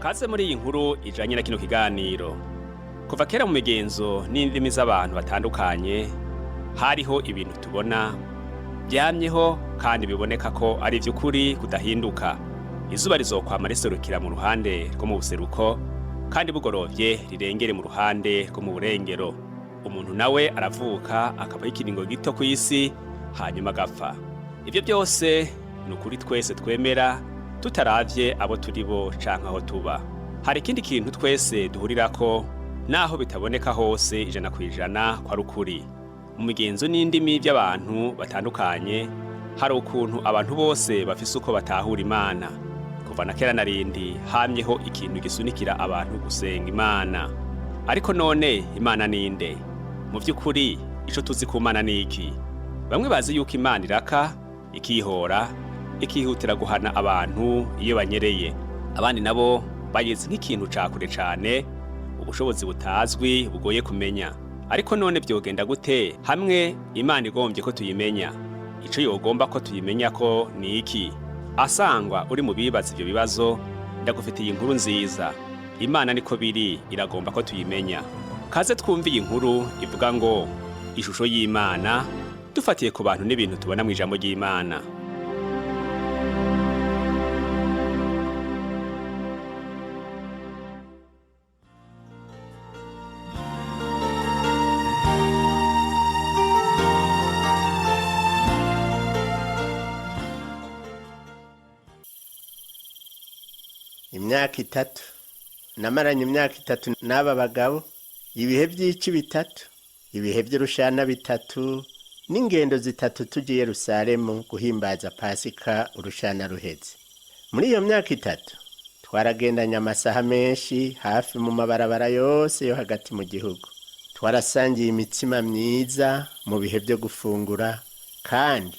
Kaze muri iyi nkuru ijanye na kino kiganiro. Kuva kera mu migenzo n'indimi z'abantu batandukanye hariho ibintu tubona byamyeho kandi biboneka ko ari ivy'ukuri kudahinduka. Izuba rizokwama riserukira mu ruhande rwo mu buseruko kandi bugorovye rirengere mu ruhande rwo mu burengero. Umuntu nawe aravuka akabaho ikiringo gito ku isi hanyuma agapfa. Ivyo byose ni ukuri twese twemera tutaravye abo turi bo canke aho tuba. Hari ikindi kintu twese duhurirako naho bitaboneka hose 100% kwa rukuri. Mu migenzo n'indimi by'abantu batandukanye hari ukuntu abantu bose bafise uko batahura Imana. Kuva na kera narindi hamyeho ikintu gisunikira abantu gusenga Imana. Ariko none Imana ninde? Mu by'ukuri ico tuzi ku Mana niki? Bamwe bazi yuko Imana iraka, ikihora, ikihutira guhana abantu iyo banyereye. Abandi nabo bayizi nk'ikintu cakure cane, ubushobozi butazwi bugoye kumenya. Ariko none byogenda gute hamwe Imana igombye ko tuyimenya? Ico yogomba ko tuyimenya ko ni iki? Asangwa uri mu bibaza ivyo bibazo, ndagufitiye inkuru nziza. Imana niko biri iragomba ko tuyimenya. Kaze twumviye inkuru ivuga ngo ishusho y'Imana dufatiye ku bantu n'ibintu tubona mu ijambo ry'Imana. Imyaka 3 namaranye imyaka 3 n'aba bagabo, ibihe by'ici 3, ibihe by'urushana 3 n'ingendo 3 tugiye Yerusalemu guhimbaza Pasika urushana ruheze. Muri iyo myaka 3 twaragendanye amasaha menshi hafi mu mabarabara yose yo hagati mu gihugu. Twarasangiye imitsima myiza mu bihe byo gufungura, kandi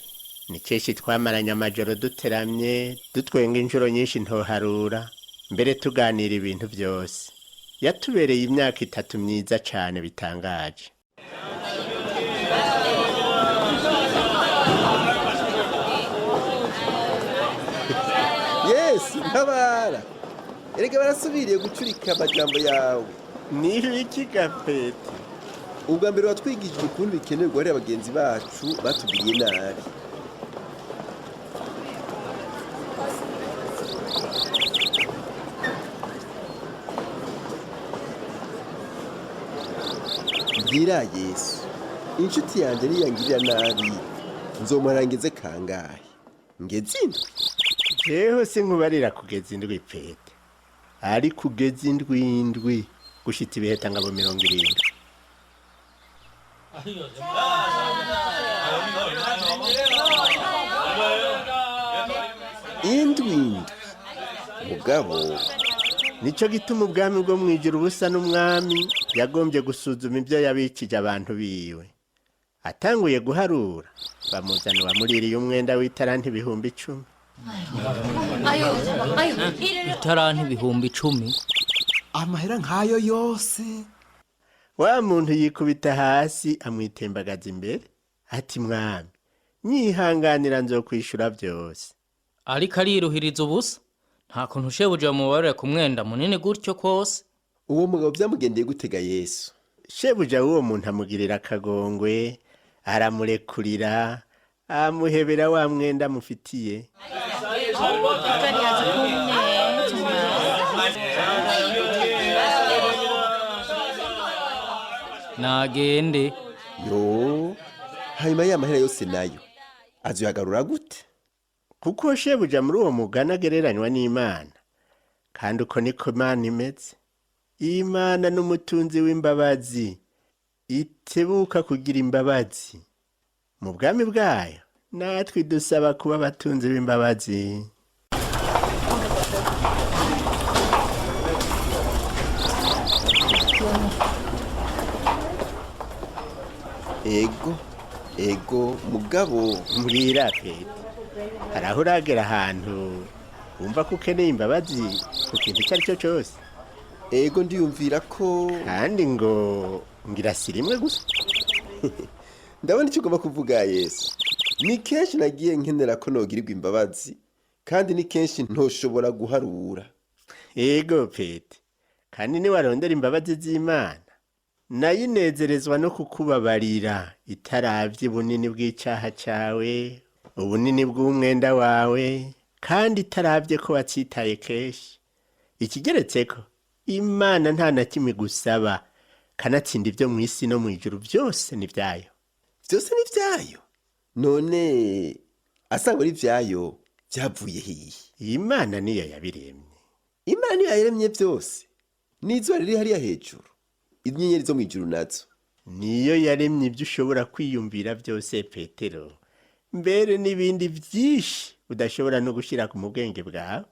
ni keshi twamaranye amajoro duteramye dutwenga inshuro nyinshi ntoharura, mbere tuganira ibintu byose. Yatubereye imyaka 3 myiza cyane bitangaje. Yes, ntabara. Erega barasubiriye gucurika amajambo yawe. Ni iki gapete? Ubwa mbere watwigije ukuntu bikenerwa ari abagenzi bacu batubwiye nabi. Ngira Yesu, inshuti yanjye niyangirira nabi, nzomurangize kangahe? Ngeze indwi? Jeho sinkubarira kugeza indwi pete. Ari kugeza indwi gushita ibiheta ngabo 70. Indwi mugabo nico gituma ubwami bwo mwijuru busa n'umwami yagombye gusuzuma ibyo yabikije abantu biwe. Atanguye guharura bamuzana wamuririye umwenda w'itaranti 10,000. Ayo itaranti 10,000. Amahera nkayo yose. Wa muntu yikubita hasi amwitembagaza imbere ati mwami nyihanganira nzokwishura byose. Ariko ariruhiriza ubusa, nta kuntu shebuja mubarira ku mwenda munini gutyo kose. Uwo mugabo byamugendeye gutega Yesu. Shebuja uwo muntu amugirira akagongwe, aramurekurira, amuhebera wa mwenda mufitiye. Nagende. Yo, hanyuma y'amahera yose nayo azoyagarura gute? Kuko shebuja muri uwo mugana gereranywa n'Imana, kandi uko niko Imana imeze. Imana n'umutunzi w'imbabazi, itebuka kugira imbabazi. Mu bwami bwayo natwe dusaba kuba abatunzi b'imbabazi. Ego mugabo murira pete. Haraho uragera ahantu wumva ko ukeneye imbabazi ku kintu icyo ari cyo cyose. Ego ndiyumvira ko kandi ngo ngira sirimwe gusa. Ndabona icyo ugomba kuvuga Yesu. Ni kenshi nagiye nkenera ko nogirirwa imbabazi, kandi ni kenshi ntoshobora guharura. Ego Pete, kandi niwarondera imbabazi z'Imana nayo inezerezwa no kukubabarira itaravye ubunini bw'icaha cawe, ubunini bw'umwenda wawe, kandi itaravye ko watsitaye kenshi. Ikigeretseko Imana nta na kimwe gusaba, kanatsinda ivyo mw'isi no mw'ijuru byose ni vyayo. Vyose ni vyayo. None asanga ari vyayo vyavuye hihi? Imana niyo yabiremye. Imana niyo yaremye vyose. N'izuba riri hariya hejuru, inyenyeri zo mw'ijuru nazo. Niyo yaremye ibyo ushobora kwiyumvira byose Petero, mbere n'ibindi vyinshi udashobora no gushira ku mubwenge bwawe.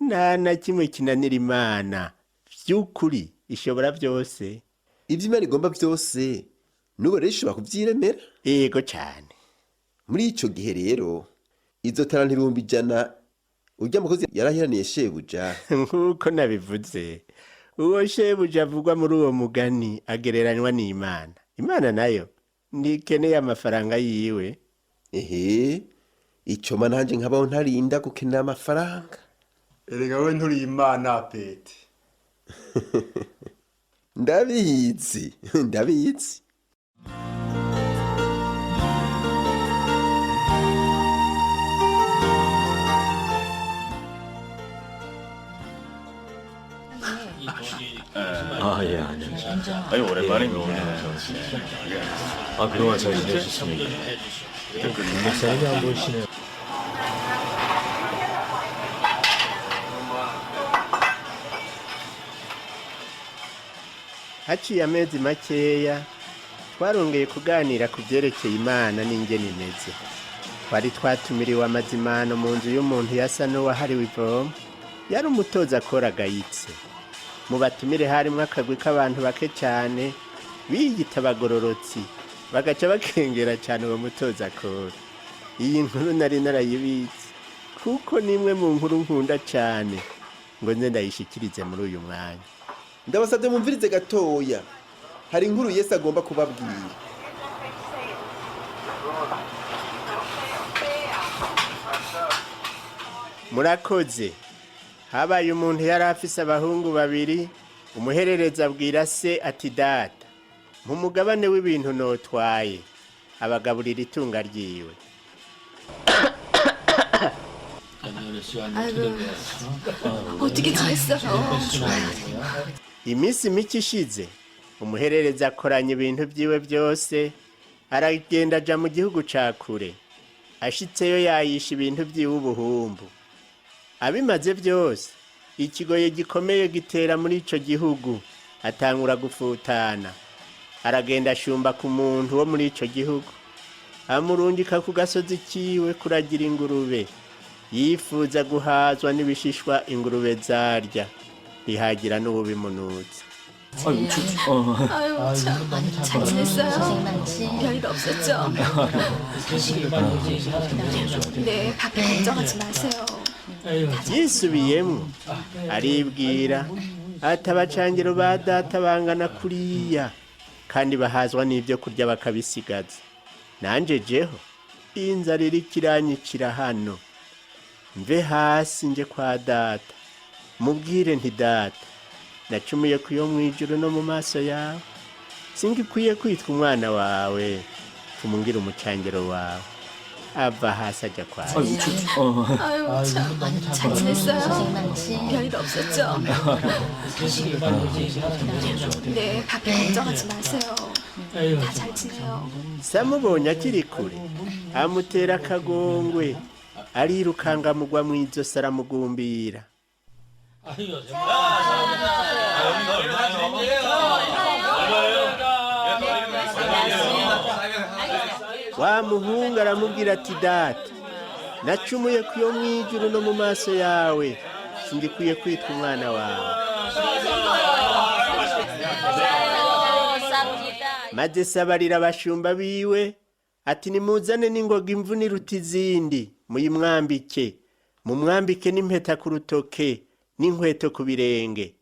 Nta na kimwe kinanira Imana, vy'ukuri ishobora byose. Ivyo Imana igomba vyose nubo rero ishobora kuvyiremera. Ego cyane. Muri ico gihe rero izo talanta 100 urya mukozi yarahiraniye shebuja. Nkuko nabivuze, uwo shebuja avugwa muri uwo mugani agereranywa n'Imana. Imana nayo ntikeneye amafaranga yiwe. Ehe, ico mananje nkabaho ntarinda gukenera amafaranga. Erega we nturi Imana Pete. Ndabizi. 예, 안녕하세요. 아유, 오랜만입니다. 그동안 잘 지내셨습니까? 목사님이 안 보이시네요. Haciye amezi makeya twarongeye kuganira ku byerekeye Imana n'ingene imeze. Twari twatumiriwe amazimano mu nzu y'umuntu yasa n'uwahariwe ivomo, yari umutoza akora agayitse. Mu batumire harimo akagwi k'abantu bake cyane biyita abagororotsi, bagaca bakengera cyane uwo mutoza akora. Iyi nkuru nari narayibitse kuko nimwe mu nkuru nkunda cyane ngo nze ndayishikirize muri uyu mwanya. Ndabasabye mumvirize gatoya. Hari inkuru Yesu agomba kubabwira. Murakoze. Habaye umuntu yari afise abahungu babiri, umuherereza abwira se ati data, mu mugabane w'ibintu notwaye, abagaburira itunga ryiwe. 어떻게 지냈어요? Iminsi mike ishize, umuherereza akoranya ibintu byiwe byose, aragenda aja mu gihugu ca kure. Ashitseyo yayisha ibintu byiwe ubuhumbu. Abimaze byose, ikigoye gikomeye gitera muri ico gihugu, atangura gufutana. Aragenda ashumba ku muntu wo muri ico gihugu, amurungika ku gasozi kiwe kuragira ingurube. Yifuza guhazwa n'ibishishwa ingurube zarya, bihagira n'ububimunutse. 아유, 참, 잘 지냈어요? 별일 없었죠? 네, 밖에 걱정하지 마세요. Yisubiyemwo aribwira ati abacangiro ba data bangana kuriya kandi bahazwa n'ibyo kurya bakabisigaza. Nanje jeho inzara iriko iranyicira hano. Mve hasi nje kwa data, mubwire nti data, nacumuye kuyo mwijuru no mu maso yawe. Singikwiye kwitwa umwana wawe, kumungira umucangiro wawe. ava hasi ajya kwa 아유, 참, 잘 지냈어요? 별일 없었죠? 네, 밖에 걱정하지 마세요. 다 잘 지내요. samubonye akiri kure amutera akagongwe arirukanga mugwa mw'izosi aramugumbira. Wa muhungu aramubwira ati data, nacumuye kuyo mwijuru no mu maso yawe, singikwiye kwitwa umwana wawe. Maze sabarira abashumba biwe ati nimuzane n'ingoga imvune iruta izindi, muyimwambike, mumwambike n'impeta ku rutoke n'inkweto ku birenge.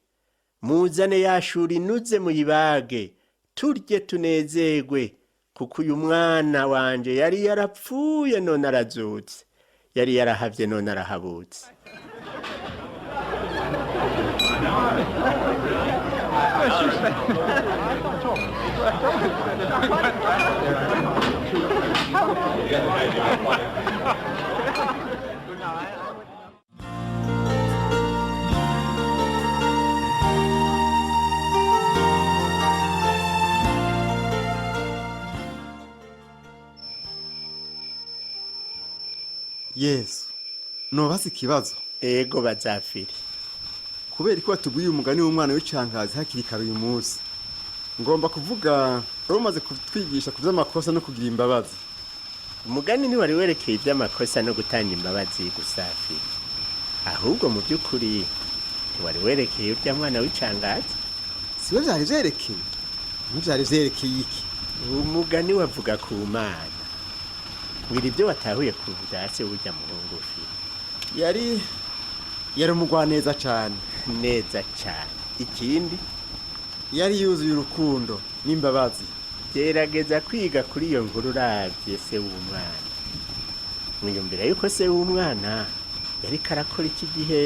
Muzane yashura inuze muyibage, turye tunezegwe, kuko uyu mwana wanje yari yarapfuye none arazutse, yari yarahavye none arahabutse. Yesu nobaza ikibazo ego bazafiri kubera ko batubwiye umugani w'umwana w'icangazi hakiri kare uyu munsi ngomba kuvuga umaze kutwigisha ku vy'amakosa no kugira imbabazi. umugani ntiwari werekeye iby'amakosa no gutanga imbabazi gusafiri ahubwo mu by'ukuri ntiwari werekeye urya mwana w'icangazi. siwe vyari vyerekeye ntivyari vyerekeye iki? umugani wavuga ku mana wira ibyo watahuye ku byatsi burya muhungufi. yari umugwaneza cane. neza cyane. ikindi yari yuzuye urukundo n'imbabazi. gerageza kwiga kuri iyo nkuru uravye se w'umwana. mwiyumvira yuko se w'umwana yari karakora iki gihe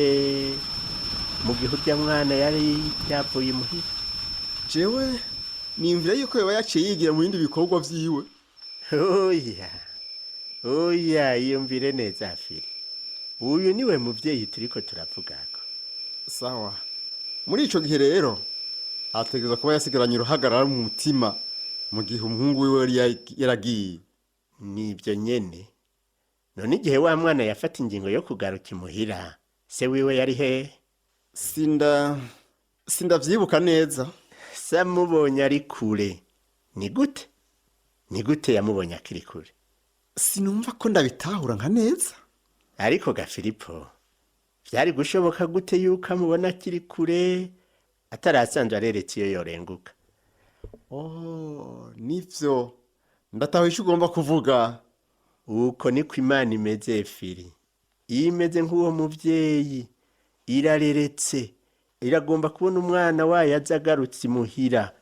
mu gihe urya mwana yari yavuye imuhira? jewe niyumvira yuko yoba yaciye yigira mu bindi bikorwa vyiwe. oya iyumvire neza afiri. uyu niwe muvyeyi turiko turavugako. sawa muri ico gihe rero ategereza kuba yasigaranye uruhagarara mu mutima mu gihe umuhungu wiwe yari yaragiye. nibyo nyene. none igihe wa mwana yafata ingingo yo kugaruka imuhira se wiwe yari hehe? sindavyibuka neza. samubonye ari kure. ni gute yamubonye akiri kure? sinumva ko ndabitahura nka neza. ariko ga Filipo vyari gushoboka gute yuko amubona akiri kure atarasanzwe areretse iyo yorenguka? nivyo ndataho ico ugomba kuvuga. uko niko Imana imeze Fili. iyo imeze nk'uwo muvyeyi irareretse, iragomba kubona umwana wayo aza agarutse imuhira.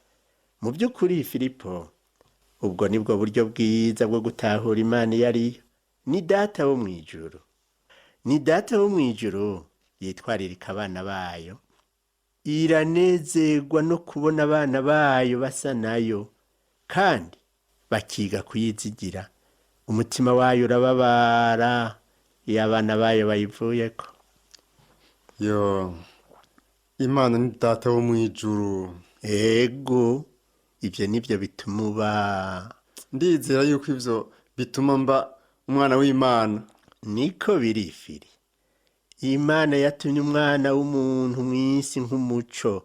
mu by'ukuri Filipo, ubwo nibwo buryo bwiza bwo gutahura Imana iyo ariyo. ni data wo mw'ijuru. ni data wo mw'ijuru yitwaririka abana bayo. iranezerwa no kubona abana bayo basa nayo kandi bakiga kuyizigira. umutima wayo urababara iyo abana bayo bayivuyeko. Imana ni data wo mw'ijuru. ego ibyo nibyo bituma uba. ndizera yuko ivyo bituma mba umwana w'Imana. niko biri Fili. Imana yatumye umwana w'umuntu mw'isi nk'umuco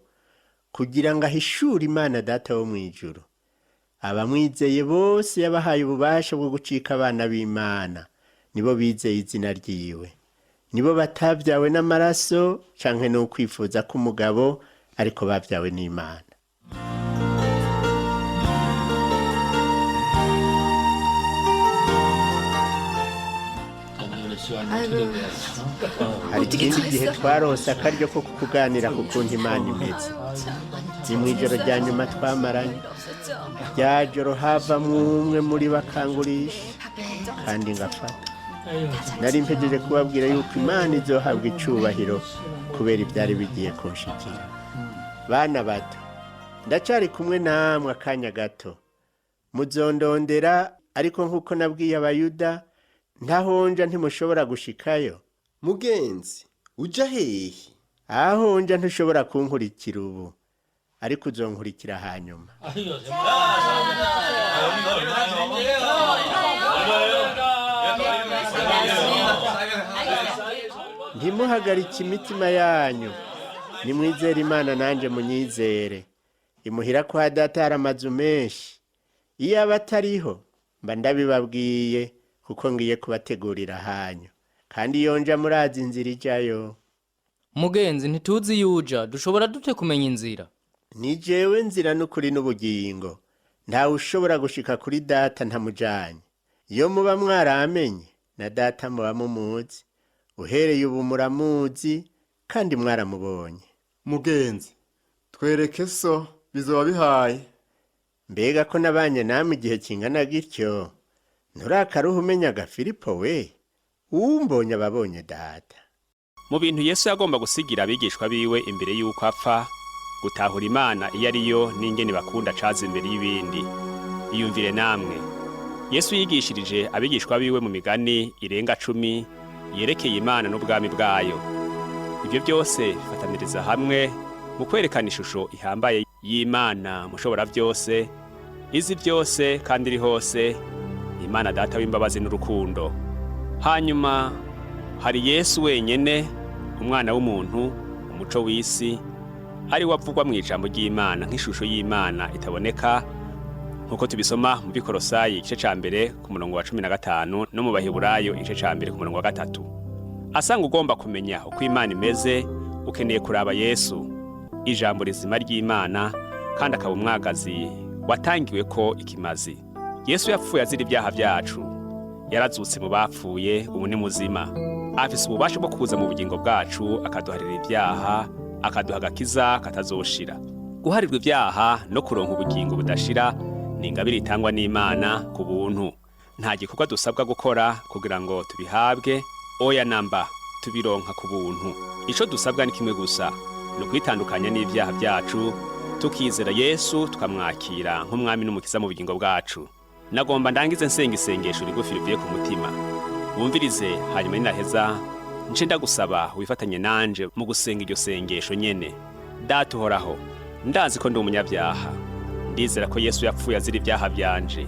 kugira ngo ahishure Imana data wo mw'ijuru. abamwizeye bose yabahaye ububasha bwo gucika abana b'Imana. nibo bizeye izina ryiwe. nibo batavyawe n'amaraso canke no kwifuza k'umugabo, ariko bavyawe n'Imana. hari ikindi gihe twarose akaryo ko kukuganira ku kuntu Imana imeze. ni mw'ijoro rya nyuma twamaranye. rya joro havamwo umwe muri bakangurisha kandi ngafata. nari mpejeje kubabwira yuko Imana izohabwa icubahiro kubera ibyari bigiye kunshikira. bana bato, ndacari kumwe namwe akanya gato. muzondondera, ariko nk'uko nabwiye abayuda, ntahonja ntimushobora gushikayo. mugenzi uja hehe? ahonja ntushobora kunkurikira ubu, ariko uzonkurikira hanyuma. ntimuhagarike imitima yanyu, nimwizere Imana nanje munyizere. imuhira kwa data hari amazu menshi. iyo aba atariho mba ndabibabwiye, kuko ngiye kubategurira hanyu. kandi iyo nja murazi inzira ijayo. mugenzi ntituzi yuja, dushobora dute kumenya inzira? ni jewe nzira n'ukuri n'ubugingo. ntawe ushobora gushika kuri data ntamujanye. iyo muba mwaramenye na data muba mumuzi. uhereye ubu muramuzi kandi mwaramubonye. mugenzi twereke so bizoba bihaye. mbega ko nabanye namwe igihe kingana gityo, nturakaruha umenya ga Filipo we? uwumbonye ababonye data. mu bintu Yesu yagomba gusigira abigishwa biwe imbere y'uko apfa, gutahura Imana iyo ariyo n'ingene bakunda caza imbere y'ibindi. Iyumvire namwe, Yesu yigishirije abigishwa biwe mu migani irenga 10 yerekeye Imana n'ubwami bwayo. Ibyo byose bifataniriza hamwe mu kwerekana ishusho ihambaye y'Imana mushobora byose, izi byose kandi iri hose, Imana Data w'imbabazi n'urukundo. Hanyuma hari Yesu wenyene, umwana w'umuntu, umuco w'isi, ari wavugwa mu ijambo ry'Imana nk'ishusho y'Imana itaboneka, nkuko tubisoma mu Bikorosayi igice ca mbere ku murongo wa 15 no mu Baheburayo igice ca mbere ku murongo wa 3. Asanga ugomba kumenya uko Imana imeze, ukeneye kuraba Yesu, ijambo rizima ry'Imana, kandi akaba umwagazi watangiwe ko ikimazi. Yesu yapfuye azira ibyaha byacu, yarazutse mu bapfuye, ubu ni muzima. Afise ububasha bwo kuza mu bugingo bwacu akaduharira ibyaha, akaduha agakiza katazoshira. Guharirwa ibyaha no kuronka ubugingo budashira ni ingabire itangwa n'Imana ku buntu. Nta gikorwa dusabwa gukora kugira ngo tubihabwe, oya namba, tubironka ku buntu. Ico dusabwa ni kimwe gusa, ni kwitandukanya n'ibyaha byacu, tukizera Yesu tukamwakira nk'umwami n'umukiza mu bugingo bwacu. Nagomba ndangize nsenga isengesho rigufi rivuye ku mutima. Wumvirize hanyuma ninaheza nce ndagusaba wifatanye nanje mu gusenga iryo sengesho nyene. Data uhoraho, ndazi ko ndi umunyabyaha. Ndizera ko Yesu yapfuye azira ibyaha byanje.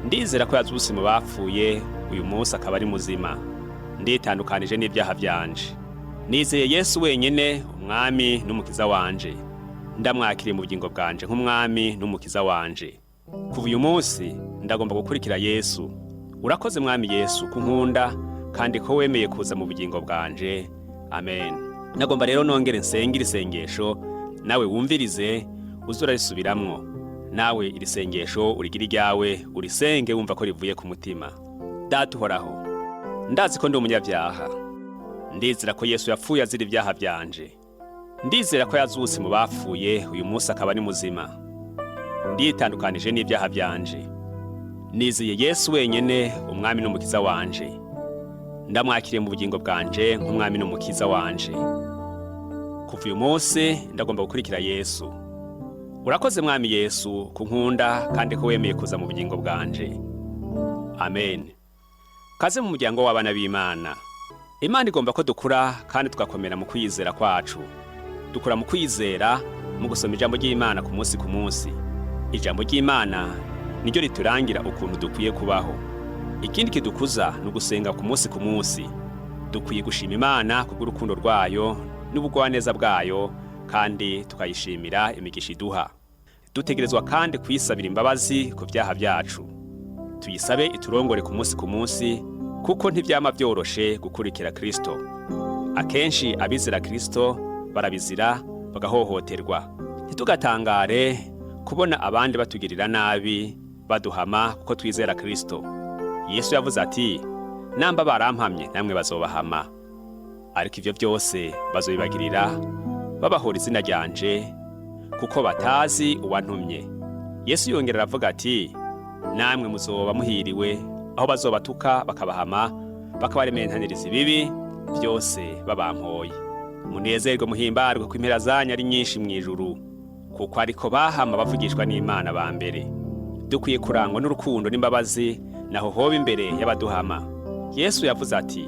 Ndizera ko yazutse mu bapfuye, uyu munsi akaba ari muzima. Nditandukanije n'ibyaha byanje. Nizeye Yesu wenyene, umwami n'umukiza wanje. Ndamwakiriye mu bugingo bwanje nk'umwami n'umukiza wanje. Kuva uyu munsi ndagomba gukurikira Yesu. Urakoze mwami Yesu kunkunda kandi ko wemeye kuza mu bugingo bwanje. Amen. Nagomba rero nongere nsengera isengesho, nawe wumvirize uzurarisubiramwo. Nawe iri sengesho urigira iryawe, urisenge wumva ko rivuye ku mutima. Data uhoraho, ndazi ko ndi umunyabyaha. Ndizera ko Yesu yapfuye azira ibyaha byanje. Ndizera ko yazutse mu bapfuye, uyu munsi akaba ari muzima. Nditandukanije n'ibyaha byanje. Nizeye Yesu wenyene, umwami n'umukiza wanje. Ndamwakiriye mu bugingo bwanje nk'umwami n'umukiza wanje. Kuva uyu munsi ndagomba gukurikira Yesu. Urakoze mwami Yesu kunkunda kandi ko wemeye kuza mu bugingo bwanje. Amen. Kaze mu muryango w'abana b'Imana. Imana igomba ko dukura kandi tugakomera mu kwizera kwacu. Dukura mu kwizera mu gusoma ijambo ry'Imana ku munsi ku munsi. Ijambo ry'Imana niryo riturangira ukuntu dukwiye kubaho. Ikindi kidukuza ni ugusenga ku munsi ku munsi. Dukwiye gushima Imana kubw'urukundo rwayo n'ubugwaneza bwayo, kandi tukayishimira imigisha iduha. Dutegerezwa kandi kuyisabira imbabazi ku byaha byacu. Tuyisabe iturongore ku munsi kuko ntibyama byoroshe gukurikira Kristo. Akenshi abizera Kristo barabizira bagahohoterwa. Ntitugatangare kubona abandi batugirira nabi baduhama kuko twizera Kristo. Yesu yavuze ati, namba barampamye namwe bazobahama. Ariko ivyo byose bazobibagirira babahora izina ryanje kuko batazi uwantumye. Yesu yongera aravuga ati, namwe muzoba muhiriwe aho bazobatuka bakabahama, bakabarementaniriza ibibi byose babampoye. Munezerwe muhimbarwe ko impera zanyu ari nyinshi mu ijuru, kuko ariko bahama bavugishwa n'Imana ba mbere. Dukwiye kurangwa n'urukundo n'imbabazi naho hoba imbere y'abaduhama. Yesu yavuze ati,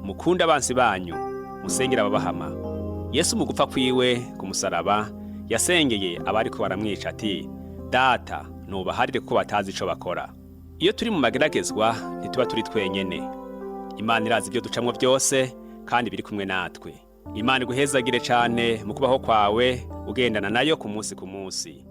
mukunde abansi banyu, musengera ababahama. Yesu mu gupfa kwiwe ku musaraba yasengeye abariko baramwica ati, Data nubaharire ko batazi ico bakora. Iyo turi mu mageragezwa ntituba turi twenyene. Imana irazi ibyo ducamwo byose kandi biri kumwe natwe. Imana iguhezagire cyane mu kubaho kwawe ugendana nayo ku munsi ku munsi.